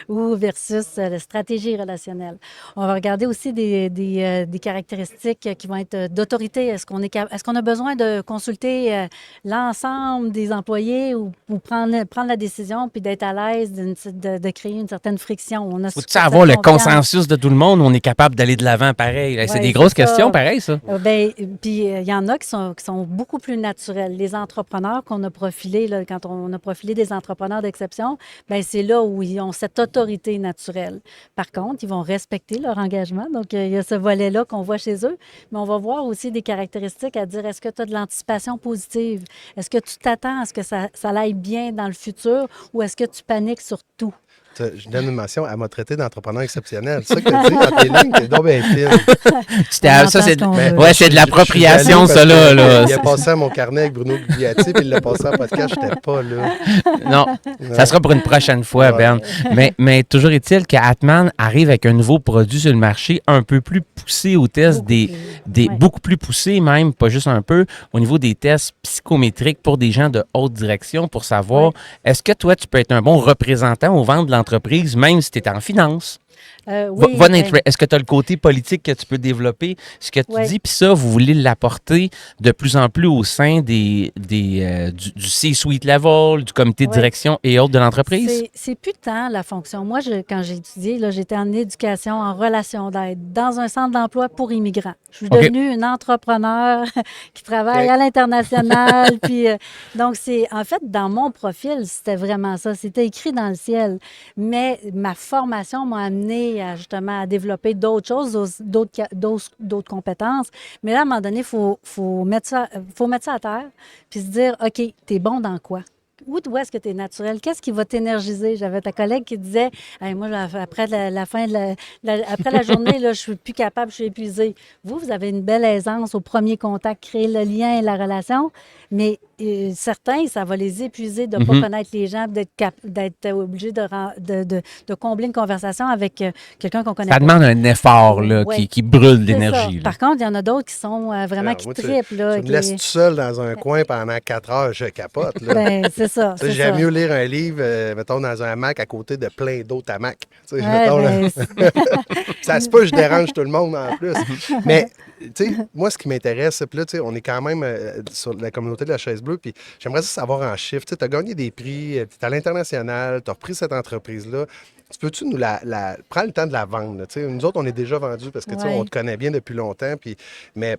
[SPEAKER 3] ou versus la stratégie relationnelle. On va regarder aussi des caractéristiques qui vont être d'autorité. Est-ce qu'on a besoin de consulter l'ensemble des employés ou prendre la décision puis d'être à l'aise de créer une certaine friction? On a
[SPEAKER 1] Faut-tu avoir le consensus de tout le monde ou on est capable d'aller de l'avant pareil? C'est des grosses questions, pareil, ça.
[SPEAKER 3] Puis il y en a qui sont beaucoup plus naturels. Les entrepreneurs qu'on a profilés, là, quand on a profilé des entrepreneurs d'exception, bien, c'est là où ils ont cette autorité naturelle. Par contre, ils vont respecter leur engagement. Donc, il y a ce volet-là qu'on voit chez eux. Mais on va voir aussi des caractéristiques à dire, est-ce que tu as de l'anticipation positive? Est-ce que tu t'attends à ce que ça aille bien dans le futur ou est-ce que tu paniques sur tout?
[SPEAKER 4] Je donne une mention, elle m'a traité d'entrepreneur exceptionnel. C'est ça que tu as dit dans tes lignes, t'es donc bien fine.
[SPEAKER 1] Ça, c'est
[SPEAKER 3] Ben,
[SPEAKER 1] ouais, c'est de l'appropriation, ça, là.
[SPEAKER 4] Il a passé à mon carnet avec Bruno Gugliatti, puis il l'a passé en podcast, je n'étais pas là.
[SPEAKER 1] Non, ça sera pour une prochaine fois, Ben. Mais toujours est-il qu'Atman arrive avec un nouveau produit sur le marché un peu plus poussé au test, beaucoup plus poussé même, pas juste un peu, au niveau des tests psychométriques pour des gens de haute direction pour savoir est-ce que toi, tu peux être un bon représentant au ventre de l'entreprise, même si tu es en finance?
[SPEAKER 3] Oui,
[SPEAKER 1] Est-ce que tu as le côté politique que tu peux développer? Ce que tu
[SPEAKER 3] Ouais.
[SPEAKER 1] dis, puis ça, vous voulez l'apporter de plus en plus au sein du C-suite level, du comité de
[SPEAKER 3] Ouais.
[SPEAKER 1] direction et autres de l'entreprise?
[SPEAKER 3] C'est plus tant la fonction. Moi, quand j'ai étudié, là, j'étais en éducation, en relation d'aide, dans un centre d'emploi pour immigrants. Je suis
[SPEAKER 1] OK.
[SPEAKER 3] devenue une entrepreneur qui travaille à l'international. Puis, donc, en fait, dans mon profil, c'était vraiment ça. C'était écrit dans le ciel. Mais ma formation m'a amené justement à développer d'autres choses, d'autres compétences. Mais là, à un moment donné, il faut mettre ça à terre puis se dire, OK, t'es bon dans quoi? Où est-ce que tu es naturel? Qu'est-ce qui va t'énergiser? J'avais ta collègue qui disait, hey, moi, après la fin de après la journée, là, je suis plus capable, je suis épuisée. Vous avez une belle aisance au premier contact, créer le lien et la relation, mais certains, ça va les épuiser de ne pas connaître les gens, d'être obligé de combler une conversation avec quelqu'un qu'on connaît
[SPEAKER 1] Ça
[SPEAKER 3] pas.
[SPEAKER 1] demande un effort là,
[SPEAKER 3] Ouais.
[SPEAKER 1] qui brûle
[SPEAKER 3] C'est
[SPEAKER 1] d'énergie.
[SPEAKER 3] ça. Par contre, il y en a d'autres qui sont vraiment,
[SPEAKER 4] Alors,
[SPEAKER 3] qui
[SPEAKER 4] moi,
[SPEAKER 3] trippent. Là,
[SPEAKER 4] tu me laisses tout seul dans un coin pendant 4 heures, je capote. Là.
[SPEAKER 3] Ben, c'est ça.
[SPEAKER 4] Tu sais, j'aime mieux lire un livre, mettons, dans un Mac à côté de plein d'autres à Mac. Tu sais,
[SPEAKER 3] Ouais,
[SPEAKER 4] mettons, là.
[SPEAKER 3] ben,
[SPEAKER 4] Ça se peut, je dérange tout le monde en plus. Mais, tu sais, moi, ce qui m'intéresse, puis là, tu sais, on est quand même sur la communauté de la chaise bleue, puis j'aimerais ça savoir en chiffres. Tu sais, as gagné des prix, tu es à l'international, tu as repris cette entreprise-là. Tu peux-tu nous prendre le temps de la vendre? Là, tu sais, nous autres, on est déjà vendus parce que, tu sais,
[SPEAKER 3] Ouais.
[SPEAKER 4] on te connaît bien depuis longtemps, mais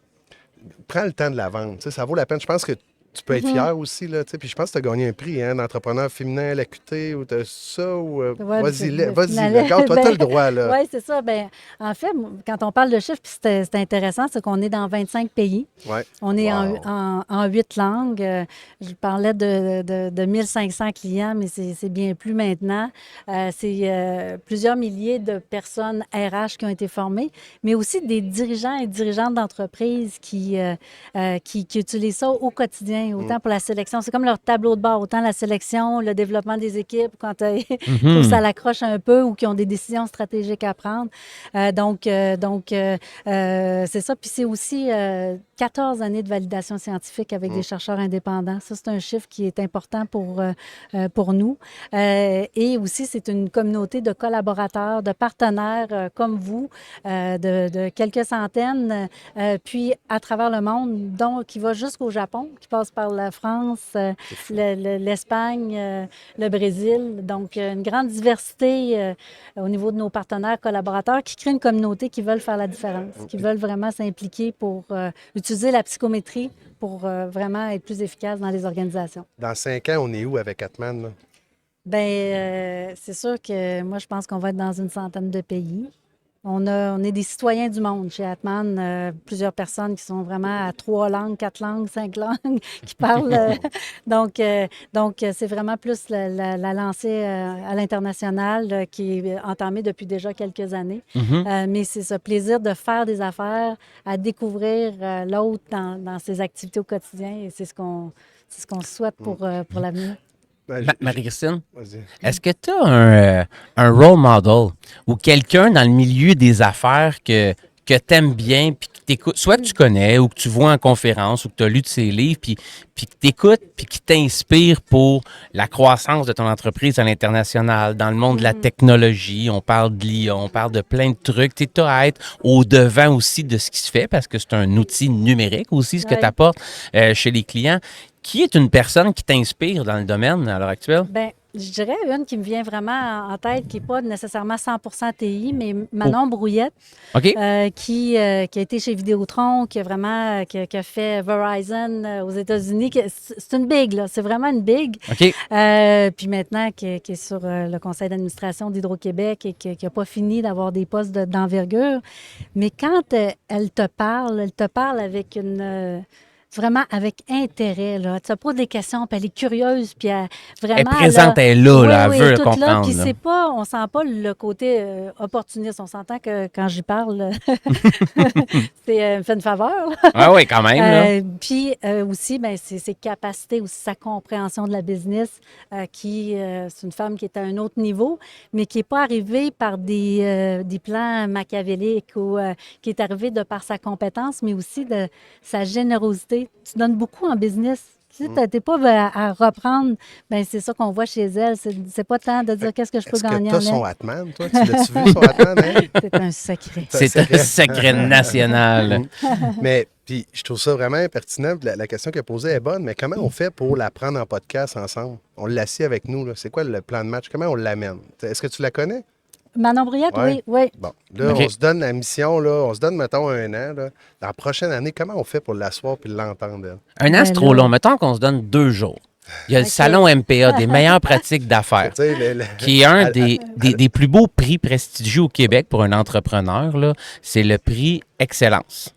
[SPEAKER 4] prends le temps de la vendre. Tu sais, ça vaut la peine. Je pense que tu peux être fier aussi, là, tu sais. Puis je pense que tu as gagné un prix, hein, d'entrepreneur féminin à l'AQT, ou t'as ça, ou...
[SPEAKER 3] Ouais,
[SPEAKER 4] vas-y, regarde, toi, t'as le droit, là.
[SPEAKER 3] Oui, c'est ça. Ben, en fait, quand on parle de chiffres, puis c'est intéressant, c'est qu'on est dans 25 pays.
[SPEAKER 4] Ouais.
[SPEAKER 3] On est
[SPEAKER 4] Wow.
[SPEAKER 3] en 8 langues. Je parlais de 1500 clients, mais c'est bien plus maintenant. C'est plusieurs milliers de personnes RH qui ont été formées, mais aussi des dirigeants et dirigeantes d'entreprises qui utilisent ça au quotidien, autant pour la sélection. C'est comme leur tableau de bord, autant la sélection, le développement des équipes, quand il faut que ça l'accroche un peu ou qui ont des décisions stratégiques à prendre. C'est ça. Puis c'est aussi 14 années de validation scientifique avec des chercheurs indépendants. Ça, c'est un chiffre qui est important pour nous. Et aussi, c'est une communauté de collaborateurs, de partenaires comme vous, de quelques centaines, puis à travers le monde, donc qui va jusqu'au Japon, qui passe par la France, l'Espagne, le Brésil. Donc, une grande diversité au niveau de nos partenaires collaborateurs qui créent une communauté qui veulent faire la différence, qui veulent vraiment s'impliquer pour utiliser la psychométrie pour vraiment être plus efficace dans les organisations.
[SPEAKER 4] Dans 5 ans, on est où avec Atman, là?
[SPEAKER 3] Bien, c'est sûr que moi, je pense qu'on va être dans une centaine de pays. On est des citoyens du monde chez Atman, plusieurs personnes qui sont vraiment à 3 langues, 4 langues, 5 langues, qui parlent. Donc, c'est vraiment plus la lancée à l'international qui est entamée depuis déjà quelques années. Mais c'est ce plaisir de faire des affaires, à découvrir l'autre dans ses activités au quotidien et c'est ce qu'on souhaite pour l'avenir.
[SPEAKER 1] Marie-Christine,
[SPEAKER 4] Vas-y.
[SPEAKER 1] est-ce que tu as un role model ou quelqu'un dans le milieu des affaires que tu aimes bien, puis que t'écoutes, soit que tu connais ou que tu vois en conférence ou que tu as lu de ses livres, puis que tu écoutes, puis qui t'inspire pour la croissance de ton entreprise à l'international, dans le monde de la technologie, on parle de l'IA, on parle de plein de trucs. Tu as à être au-devant aussi de ce qui se fait parce que c'est un outil numérique aussi, ce que tu apportes chez les clients. Qui est une personne qui t'inspire dans le domaine à l'heure actuelle?
[SPEAKER 3] Bien, je dirais une qui me vient vraiment en tête, qui n'est pas nécessairement 100% TI, mais Manon Brouillette,
[SPEAKER 1] OK.
[SPEAKER 3] qui a été chez Vidéotron, qui a fait Verizon aux États-Unis. C'est une big, là. C'est vraiment une big.
[SPEAKER 1] OK.
[SPEAKER 3] Puis maintenant, qui est sur le conseil d'administration d'Hydro-Québec et qui n'a pas fini d'avoir des postes d'envergure. Mais quand elle te parle avec vraiment avec intérêt, là. Tu as pas des questions, puis elle est curieuse, puis elle, vraiment...
[SPEAKER 1] Elle est présente, elle est là, elle veut
[SPEAKER 3] toute
[SPEAKER 1] comprendre.
[SPEAKER 3] là, puis
[SPEAKER 1] là.
[SPEAKER 3] c'est pas, on sent pas le côté opportuniste. On s'entend que quand j'y parle, c'est me fait une faveur.
[SPEAKER 1] Ah oui, quand même. Là.
[SPEAKER 3] Puis aussi, ben, ses capacités, aussi sa compréhension de la business, c'est une femme qui est à un autre niveau, mais qui n'est pas arrivée par des plans machiavéliques ou qui est arrivée de par sa compétence, mais aussi de sa générosité. Tu donnes beaucoup en business. Tu n'es pas à reprendre. Ben c'est ça qu'on voit chez elle. C'est pas tant de dire qu'est-ce que je peux gagner en elle.
[SPEAKER 4] Est-ce que tu as son Atman, toi? Tu l'as-tu vu, son Atman? Hein?
[SPEAKER 3] C'est un secret.
[SPEAKER 1] C'est un secret national.
[SPEAKER 4] Mais puis je trouve ça vraiment pertinent. La question qu'elle a posée est bonne, mais comment on fait pour la prendre en podcast ensemble? On l'assied avec nous, là. C'est quoi le plan de match? Comment on l'amène? Est-ce que tu la connais?
[SPEAKER 3] Manon Brouillette,
[SPEAKER 4] Ouais.
[SPEAKER 3] oui.
[SPEAKER 4] Bon, là,
[SPEAKER 1] OK.
[SPEAKER 4] on se donne la mission, là, on se donne, mettons, 1 an. Là. Dans la prochaine année, comment on fait pour l'asseoir et l'entendre, elle?
[SPEAKER 1] Un an, c'est
[SPEAKER 3] Ben
[SPEAKER 1] trop
[SPEAKER 3] là-
[SPEAKER 1] long. Mettons qu'on se donne 2 jours. Il y a le
[SPEAKER 3] OK.
[SPEAKER 1] salon MPA, des meilleures pratiques d'affaires,
[SPEAKER 4] Tu sais,
[SPEAKER 1] qui est un des plus beaux prix prestigieux au Québec pour un entrepreneur. Là. C'est le prix Excellence.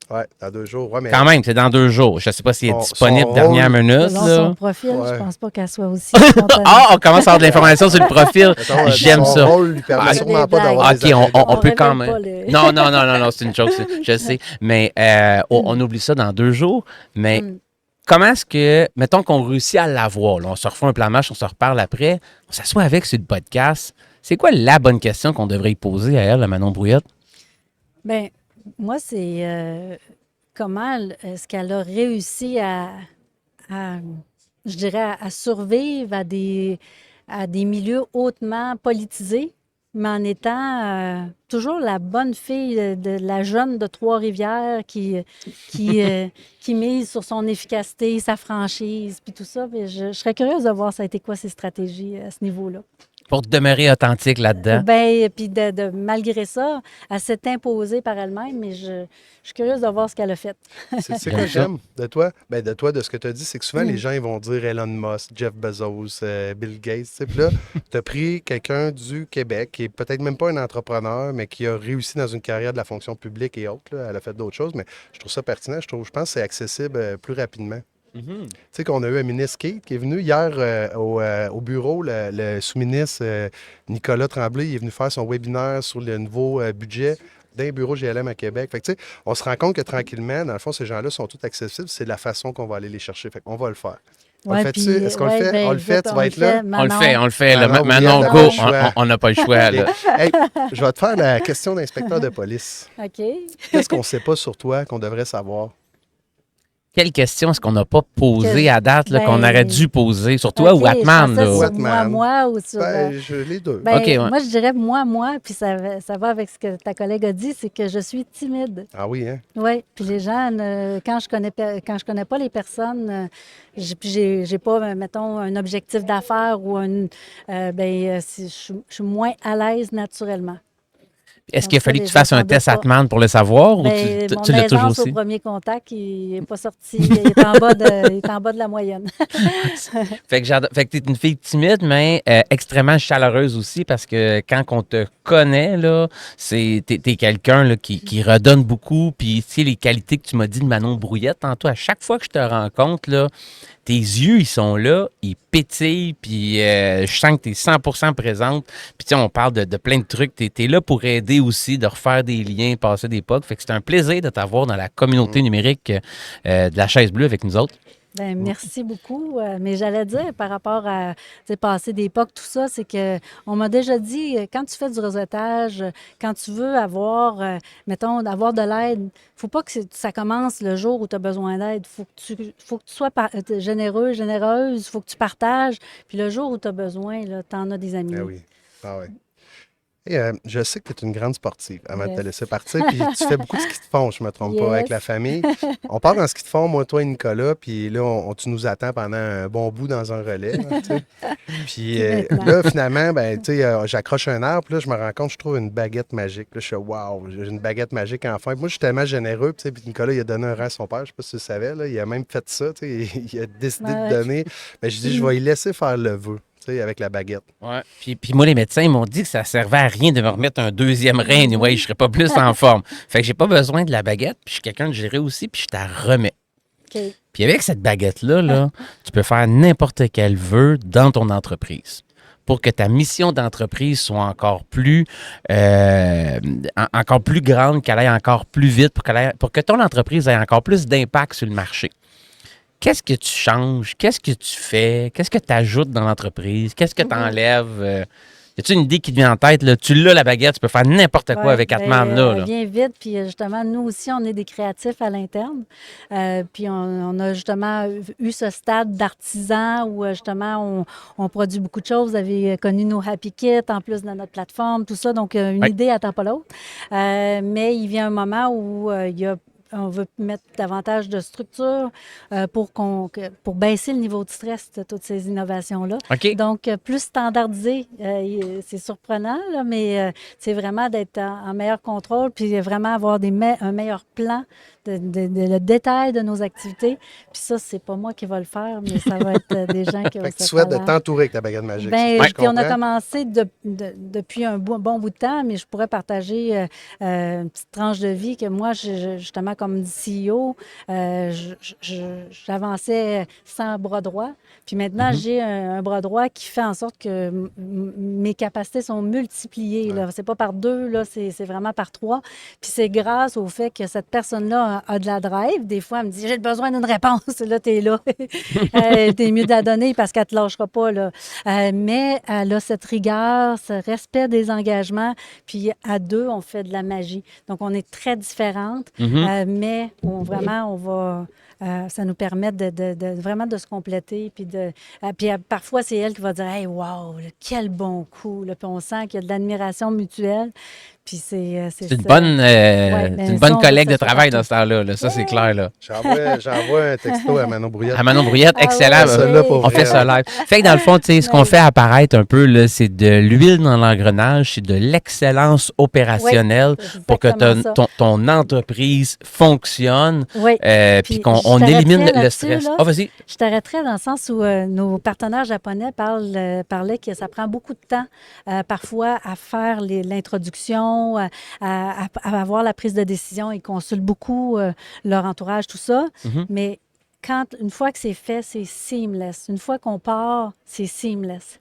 [SPEAKER 4] ouais, dans 2 jours. Ouais, mais
[SPEAKER 1] Quand même, c'est dans 2 jours. Je ne sais pas s'il est
[SPEAKER 4] Son
[SPEAKER 1] disponible
[SPEAKER 4] rôle-
[SPEAKER 1] dernière minute.
[SPEAKER 3] Selon
[SPEAKER 1] Là.
[SPEAKER 3] son profil,
[SPEAKER 4] Ouais.
[SPEAKER 3] je pense pas qu'elle soit aussi spontanée.
[SPEAKER 1] Ah, on commence à avoir de l'information sur le profil.
[SPEAKER 4] mettons,
[SPEAKER 1] J'aime
[SPEAKER 4] son
[SPEAKER 1] ça.
[SPEAKER 4] rôle lui permet
[SPEAKER 1] Ah,
[SPEAKER 4] sûrement
[SPEAKER 3] des
[SPEAKER 4] pas d'avoir
[SPEAKER 1] OK,
[SPEAKER 4] des
[SPEAKER 1] on
[SPEAKER 3] On
[SPEAKER 1] peut quand
[SPEAKER 3] révèle pas
[SPEAKER 1] même.
[SPEAKER 3] les-
[SPEAKER 1] Non, c'est une joke, je sais. Mais on oublie ça dans 2 jours. Mais comment est-ce que, mettons qu'on réussit à l'avoir, là, on se refait un plan match, on se reparle après, on s'assoit avec sur le podcast. C'est quoi la bonne question qu'on devrait y poser à elle, à Manon Brouillette?
[SPEAKER 3] Bien, moi, c'est comment est-ce qu'elle a réussi je dirais, à survivre à des milieux hautement politisés, mais en étant toujours la bonne fille de la jeune de Trois-Rivières qui mise sur son efficacité, sa franchise, puis tout ça. Puis je serais curieuse de voir ça a été quoi ses stratégies à ce niveau-là.
[SPEAKER 1] Pour demeurer authentique là-dedans.
[SPEAKER 3] Ben, puis malgré ça, elle s'est imposée par elle-même, mais je suis curieuse de voir ce qu'elle a fait.
[SPEAKER 4] C'est
[SPEAKER 1] J'aime
[SPEAKER 4] quoi
[SPEAKER 1] ça.
[SPEAKER 4] j'aime de toi? Ben, de toi, de ce que tu as dit, c'est que souvent, les gens ils vont dire Elon Musk, Jeff Bezos, Bill Gates. Tu sais. Puis là, tu as pris quelqu'un du Québec qui est peut-être même pas un entrepreneur, mais qui a réussi dans une carrière de la fonction publique et autres. Là. Elle a fait d'autres choses, mais je trouve ça pertinent. Je pense que c'est accessible plus rapidement.
[SPEAKER 1] Mhm.
[SPEAKER 4] Tu sais qu'on a eu un ministre Kate qui est venu hier au bureau, le sous-ministre Nicolas Tremblay, il est venu faire son webinaire sur le nouveau budget d'un bureau GLM à Québec. Fait que, tu sais, on se rend compte que tranquillement, dans le fond, ces gens-là sont tous accessibles. C'est la façon qu'on va aller les chercher. Fait qu'on va le faire. On le fait-tu? Est-ce qu'on le fait?
[SPEAKER 3] ben,
[SPEAKER 4] On le fait?
[SPEAKER 3] écoute,
[SPEAKER 4] Tu vas être là?
[SPEAKER 1] On le fait, on le fait. Là.
[SPEAKER 4] Manon,
[SPEAKER 1] Manon,
[SPEAKER 4] oui, on
[SPEAKER 1] go,
[SPEAKER 4] n'a pas le choix.
[SPEAKER 1] on n'a pas le choix. Là.
[SPEAKER 4] Hey, je vais te faire la question d'inspecteur de police.
[SPEAKER 3] OK.
[SPEAKER 4] Qu'est-ce qu'on ne sait pas sur toi qu'on devrait savoir?
[SPEAKER 1] Quelle question est-ce qu'on n'a pas posée
[SPEAKER 3] Que-
[SPEAKER 1] à date là, qu'on
[SPEAKER 3] ben,
[SPEAKER 1] aurait dû poser? Sur toi
[SPEAKER 3] OK,
[SPEAKER 1] ou Atman?
[SPEAKER 3] je pensais
[SPEAKER 1] Là?
[SPEAKER 3] sur
[SPEAKER 4] Atman.
[SPEAKER 3] moi ou sur...
[SPEAKER 4] Ben, les deux.
[SPEAKER 3] ben,
[SPEAKER 1] OK, ouais.
[SPEAKER 3] moi, je dirais moi, puis ça va avec ce que ta collègue a dit, c'est que je suis timide.
[SPEAKER 4] Ah oui, hein?
[SPEAKER 3] Oui, puis les gens, quand je connais pas les personnes, j'ai pas, mettons, un objectif d'affaires ou je suis moins à l'aise naturellement.
[SPEAKER 1] Est-ce
[SPEAKER 3] Donc
[SPEAKER 1] qu'il a
[SPEAKER 3] ça,
[SPEAKER 1] fallu que
[SPEAKER 3] les
[SPEAKER 1] tu fasses
[SPEAKER 3] gens
[SPEAKER 1] un
[SPEAKER 3] s'en
[SPEAKER 1] test
[SPEAKER 3] doutent pas.
[SPEAKER 1] Atman pour le savoir ou
[SPEAKER 3] Ben,
[SPEAKER 1] tu
[SPEAKER 3] mon
[SPEAKER 1] l'as toujours
[SPEAKER 3] aisance au
[SPEAKER 1] aussi?
[SPEAKER 3] premier contact, il n'est pas sorti, il est en bas de la moyenne.
[SPEAKER 1] Fait que tu es une fille timide, mais extrêmement chaleureuse aussi parce que quand on te connaît, là, t'es quelqu'un là, qui redonne beaucoup. Puis, tu sais, les qualités que tu m'as dit de Manon Brouillette tantôt, à chaque fois que je te rencontre, là, tes yeux, ils sont là, ils pétillent, puis je sens que tu es 100% présente. Puis, tu sais, on parle de plein de trucs. Tu es là pour aider aussi, de refaire des liens, passer des POC. Fait que c'est un plaisir de t'avoir dans la communauté numérique de la Chaise Bleue avec nous autres.
[SPEAKER 3] Ben, merci beaucoup. Mais j'allais dire par rapport à tu sais, passer des POC, tout ça, c'est que on m'a déjà dit, quand tu fais du réseautage, quand tu veux avoir, mettons, avoir de l'aide, faut pas que ça commence le jour où tu as besoin d'aide. Faut que tu sois généreux, généreuse, faut que tu partages. Puis le jour où tu as besoin, tu en as des amis.
[SPEAKER 4] Ah oui. Ah oui. Et, je sais que tu es une grande sportive avant de te
[SPEAKER 3] Yes.
[SPEAKER 4] laisser partir. Puis tu fais beaucoup de ski de fond, je ne me trompe pas, avec
[SPEAKER 3] Yes.
[SPEAKER 4] la famille. On part en ski de fond, moi, toi et Nicolas. Puis là, tu nous attends pendant un bon bout dans un relais. Là, tu sais. Puis
[SPEAKER 3] Maintenant.
[SPEAKER 4] là, finalement, ben, tu sais, j'accroche un arbre. Puis là, je me rends compte, je trouve une baguette magique. Là, je suis wow, j'ai une baguette magique enfin. Puis moi, je suis tellement généreux. Tu sais, puis Nicolas, il a donné un rang à son père. Je ne sais pas si tu le savais. Là, il a même fait ça. Tu sais, il a décidé
[SPEAKER 3] Ouais.
[SPEAKER 4] de donner. Ben, je dis, je vais y laisser faire le vœu. Tu sais, avec la baguette.
[SPEAKER 1] Ouais. Puis moi, les médecins ils m'ont dit que ça servait à rien de me remettre un deuxième rein. Ouais, je serais pas plus en forme. Fait que j'ai pas besoin de la baguette. Puis je suis quelqu'un de gérer aussi, puis je t'en remets.
[SPEAKER 3] OK.
[SPEAKER 1] Puis avec cette baguette-là, là, tu peux faire n'importe quel vœu dans ton entreprise pour que ta mission d'entreprise soit encore plus grande, qu'elle aille encore plus vite, pour que ton entreprise ait encore plus d'impact sur le marché. Qu'est-ce que tu changes? Qu'est-ce que tu fais? Qu'est-ce que tu ajoutes dans l'entreprise? Qu'est-ce que tu enlèves? Y a-tu une idée qui te vient en tête? Là? Tu l'as, la baguette, tu peux faire n'importe quoi
[SPEAKER 3] Ouais,
[SPEAKER 1] avec
[SPEAKER 3] ben,
[SPEAKER 1] Atman. Là.
[SPEAKER 3] elle vient vite, puis justement, nous aussi, on est des créatifs à l'interne. Puis on a justement eu ce stade d'artisan où justement, on produit beaucoup de choses. Vous avez connu nos Happy Kits en plus de notre plateforme, tout ça. Donc, une
[SPEAKER 1] Ouais.
[SPEAKER 3] idée attend pas l'autre. Mais il vient un moment où on veut mettre davantage de structure pour baisser le niveau de stress de toutes ces innovations-là.
[SPEAKER 1] OK.
[SPEAKER 3] Donc, plus standardisé, c'est surprenant, là, mais c'est vraiment d'être en meilleur contrôle, puis vraiment avoir un meilleur plan le détail de nos activités. Puis ça, c'est pas moi qui va le faire, mais ça va être des gens qui vont
[SPEAKER 4] Fait que tu
[SPEAKER 3] se
[SPEAKER 4] souhaites de
[SPEAKER 3] talent.
[SPEAKER 4] t'entourer avec la baguette magique.
[SPEAKER 3] Ben,
[SPEAKER 4] c'est ce que je
[SPEAKER 3] puis on a
[SPEAKER 4] comprends.
[SPEAKER 3] commencé depuis un bon bout de temps, mais je pourrais partager une petite tranche de vie que moi, justement, comme CEO, j'avançais sans bras droit. Puis maintenant, j'ai un bras droit qui fait en sorte que mes capacités sont multipliées. Là. C'est pas par 2, là, c'est vraiment par 3. Puis c'est grâce au fait que cette personne-là a de la drive. Des fois, elle me dit, j'ai besoin d'une réponse. Là, t'es là. T'es mieux de la donner parce qu'elle te lâchera pas, là. Mais elle a cette rigueur, ce respect des engagements. Puis à deux, on fait de la magie. Donc, on est très différentes, mais vraiment, on va ça nous permet vraiment de se compléter. Puis parfois, c'est elle qui va dire « Hey, wow, là, quel bon coup! » Puis on sent qu'il y a de l'admiration mutuelle. Puis c'est
[SPEAKER 1] une bonne,
[SPEAKER 3] ben,
[SPEAKER 1] une bonne
[SPEAKER 3] ça,
[SPEAKER 1] collègue de
[SPEAKER 3] ça
[SPEAKER 1] travail
[SPEAKER 3] fait
[SPEAKER 1] dans ce temps-là. Là. Ça, c'est clair. Là.
[SPEAKER 4] J'envoie un texto à Manon Brouillette.
[SPEAKER 1] À Manon Brouillette, excellent.
[SPEAKER 3] ouais,
[SPEAKER 4] Ça, là, pour
[SPEAKER 1] On fait
[SPEAKER 4] vrai.
[SPEAKER 1] ça live. Fait que dans le fond, tu sais, ce qu'on fait apparaître un peu, là, c'est de l'huile dans l'engrenage, c'est de l'excellence opérationnelle pour que ton entreprise fonctionne,
[SPEAKER 3] Oui.
[SPEAKER 1] puis
[SPEAKER 3] Puis
[SPEAKER 1] qu'on
[SPEAKER 3] je
[SPEAKER 1] on
[SPEAKER 3] t'arrêterais
[SPEAKER 1] élimine le
[SPEAKER 3] là-dessus,
[SPEAKER 1] stress.
[SPEAKER 3] là.
[SPEAKER 1] Ah, vas-y.
[SPEAKER 3] Je t'arrêterais dans le sens où nos partenaires japonais parlaient que ça prend beaucoup de temps, parfois, à faire l'introduction, à avoir la prise de décision. Ils consultent beaucoup leur entourage, tout ça.
[SPEAKER 1] Mhm.
[SPEAKER 3] Mais une fois que c'est fait, c'est seamless. Une fois qu'on part, c'est seamless.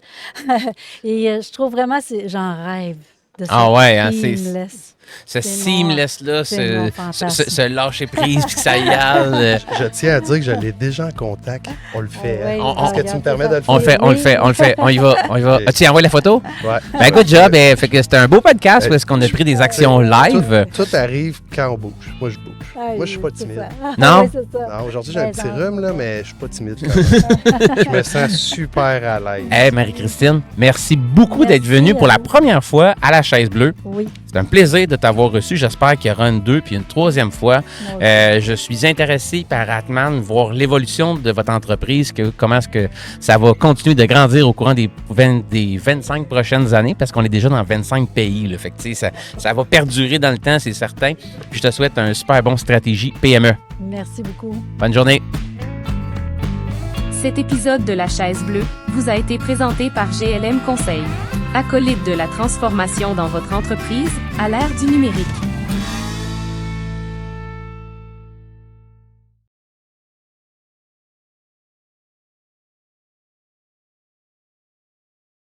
[SPEAKER 3] Et je trouve vraiment, j'en rêve de ça.
[SPEAKER 1] Ah ouais, hein,
[SPEAKER 3] seamless.
[SPEAKER 1] Ce
[SPEAKER 3] C'est mon-
[SPEAKER 1] seamless-là,
[SPEAKER 3] c'est mon fantasme.
[SPEAKER 1] ce lâcher-prise, puis que ça y aille.
[SPEAKER 4] Je tiens à dire que je l'ai déjà en contact. On le fait.
[SPEAKER 3] Ah ouais,
[SPEAKER 4] hein. Est-ce que tu me permets de le
[SPEAKER 1] On le
[SPEAKER 4] faire?
[SPEAKER 1] fait, on le fait, on le fait. On y va, on y va.
[SPEAKER 4] Et-
[SPEAKER 1] Ah, tu envoies la photo?
[SPEAKER 4] Ouais.
[SPEAKER 1] Ben, good job. Fait que c'était un beau podcast parce qu'on a pris des actions live.
[SPEAKER 4] Tout arrive quand on bouge. Moi, je bouge.
[SPEAKER 3] Ah,
[SPEAKER 4] Moi, je suis pas
[SPEAKER 3] c'est
[SPEAKER 4] timide.
[SPEAKER 3] ça.
[SPEAKER 1] Non?
[SPEAKER 3] Oui, c'est ça.
[SPEAKER 4] Non, aujourd'hui, j'ai un
[SPEAKER 3] Ouais,
[SPEAKER 4] petit
[SPEAKER 3] non,
[SPEAKER 4] rhume, là,
[SPEAKER 3] c'est
[SPEAKER 4] mais je suis pas timide. Quand même. Je me sens super à l'aise.
[SPEAKER 1] Hey, Marie-Christine, merci beaucoup
[SPEAKER 3] Merci
[SPEAKER 1] d'être venue pour
[SPEAKER 3] à
[SPEAKER 1] la
[SPEAKER 3] vous.
[SPEAKER 1] première fois à la Chaise Bleue.
[SPEAKER 3] Oui.
[SPEAKER 1] C'est un plaisir de t'avoir reçu. J'espère qu'il y aura une 2 puis une 3e fois.
[SPEAKER 3] Moi aussi.
[SPEAKER 1] Je suis intéressé par Atman, voir l'évolution de votre entreprise, comment est-ce que ça va continuer de grandir au courant des 25 prochaines années, parce qu'on est déjà dans 25 pays. Là. Fait que, tu sais, ça va perdurer dans le temps, c'est certain. Puis je te souhaite un super bon stratégie PME.
[SPEAKER 3] Merci beaucoup.
[SPEAKER 1] Bonne journée.
[SPEAKER 2] Cet épisode de La Chaise Bleue vous a été présenté par GLM Conseil. Acolyte de la transformation dans votre entreprise à l'ère du numérique.